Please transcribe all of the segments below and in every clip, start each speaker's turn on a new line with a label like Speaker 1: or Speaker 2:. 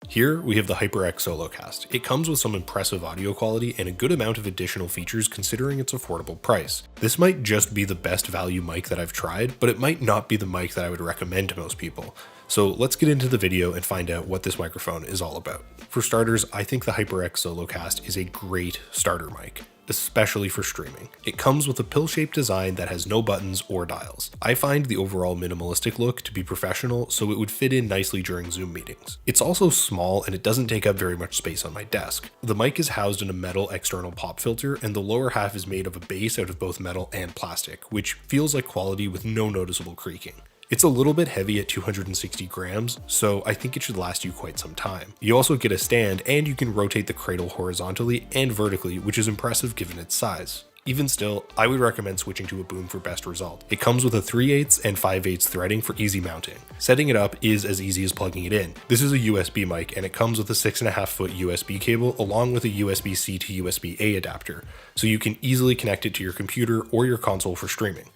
Speaker 1: Here we have the HyperX SoloCast. It comes with some impressive audio quality and a good amount of additional features considering its affordable price. This might just be the best value mic that I've tried, but it might not be the mic that I would recommend to most people. So let's get into the video and find out what this microphone is all about. For starters, I think the HyperX SoloCast is a great starter mic, especially for streaming. It comes with a pill-shaped design that has no buttons or dials. I find the overall minimalistic look to be professional, so it would fit in nicely during Zoom meetings. It's also small and it doesn't take up very much space on my desk. The mic is housed in a metal external pop filter, and the lower half is made of a base out of both metal and plastic, which feels like quality with no noticeable creaking. It's a little bit heavy at 260 grams, so I think it should last you quite some time. You also get a stand, and you can rotate the cradle horizontally and vertically, which is impressive given its size. Even still, I would recommend switching to a boom for best result. It comes with a 3/8 and 5/8 threading for easy mounting. Setting it up is as easy as plugging it in. This is a USB mic, and it comes with a 6.5-foot USB cable along with a USB-C to USB-A adapter, so you can easily connect it to your computer or your console for streaming.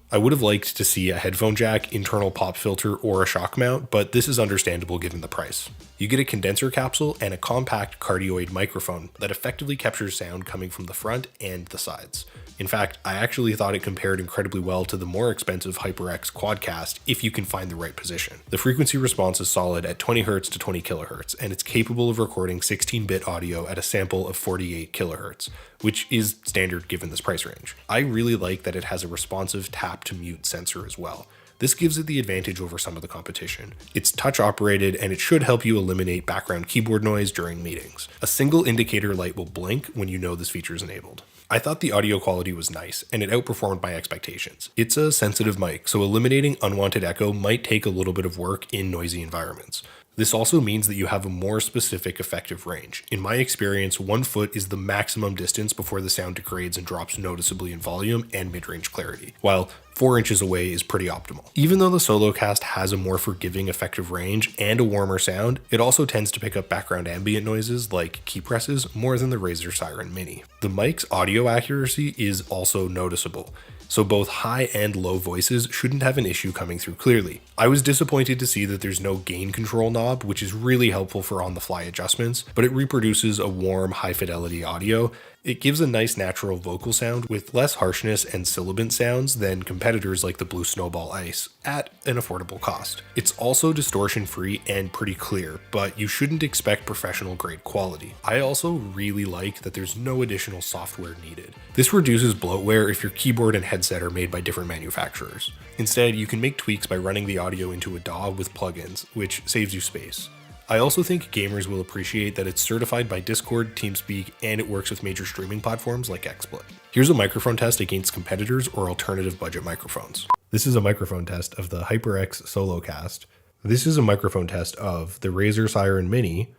Speaker 1: I would have liked to see a headphone jack, internal pop filter, or a shock mount, but this is understandable given the price. You get a condenser capsule and a compact cardioid microphone that effectively captures sound coming from the front and the sides. In fact, I actually thought it compared incredibly well to the more expensive HyperX Quadcast if you can find the right position. The frequency response is solid at 20 Hz to 20 kHz, and it's capable of recording 16-bit audio at a sample of 48 kHz, which is standard given this price range. I really like that it has a responsive tap to mute sensor as well. This gives it the advantage over some of the competition. It's touch operated and it should help you eliminate background keyboard noise during meetings. A single indicator light will blink when you know this feature is enabled. I thought the audio quality was nice and it outperformed my expectations. It's a sensitive mic, so eliminating unwanted echo might take a little bit of work in noisy environments. This also means that you have a more specific effective range. In my experience, 1 foot is the maximum distance before the sound degrades and drops noticeably in volume and mid-range clarity, while 4 inches away is pretty optimal. Even though the SoloCast has a more forgiving effective range and a warmer sound, it also tends to pick up background ambient noises like key presses more than the Razer Siren Mini. The mic's audio accuracy is also noticeable, so both high and low voices shouldn't have an issue coming through clearly. I was disappointed to see that there's no gain control knob, which is really helpful for on-the-fly adjustments, but it reproduces a warm, high-fidelity audio. It gives a nice natural vocal sound with less harshness and sibilant sounds than competitors like the Blue Snowball Ice at an affordable cost. It's also distortion-free and pretty clear, but you shouldn't expect professional grade quality. I also really like that there's no additional software needed. This reduces bloatware if your keyboard and headset are made by different manufacturers. Instead, you can make tweaks by running the audio into a DAW with plugins, which saves you space. I also think gamers will appreciate that it's certified by Discord, TeamSpeak, and it works with major streaming platforms like XSplit. Here's a microphone test against competitors or alternative budget microphones. This is a microphone test of the HyperX SoloCast. This is a microphone test of the Razer Siren Mini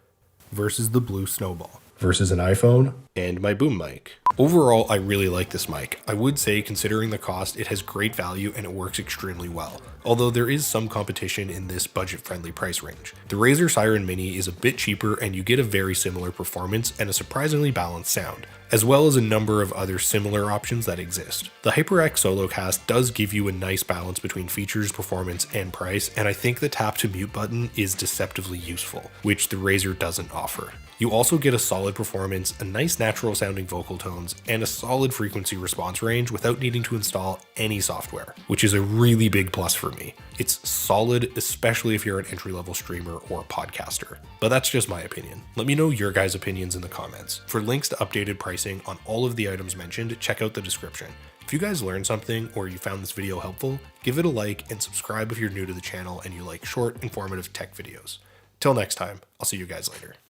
Speaker 1: versus the Blue Snowball versus an iPhone and my boom mic. Overall, I really like this mic. I would say, considering the cost, it has great value and it works extremely well, although there is some competition in this budget-friendly price range. The Razer Siren Mini is a bit cheaper and you get a very similar performance and a surprisingly balanced sound, as well as a number of other similar options that exist. The HyperX SoloCast does give you a nice balance between features, performance, and price, and I think the tap to mute button is deceptively useful, which the Razer doesn't offer. You also get a solid performance, a nice natural sounding vocal tones, and a solid frequency response range without needing to install any software, which is a really big plus for me. It's solid, especially if you're an entry-level streamer or podcaster. But that's just my opinion. Let me know your guys' opinions in the comments. For links to updated pricing on all of the items mentioned, check out the description. If you guys learned something or you found this video helpful, give it a like and subscribe if you're new to the channel and you like short, informative tech videos. Till next time, I'll see you guys later.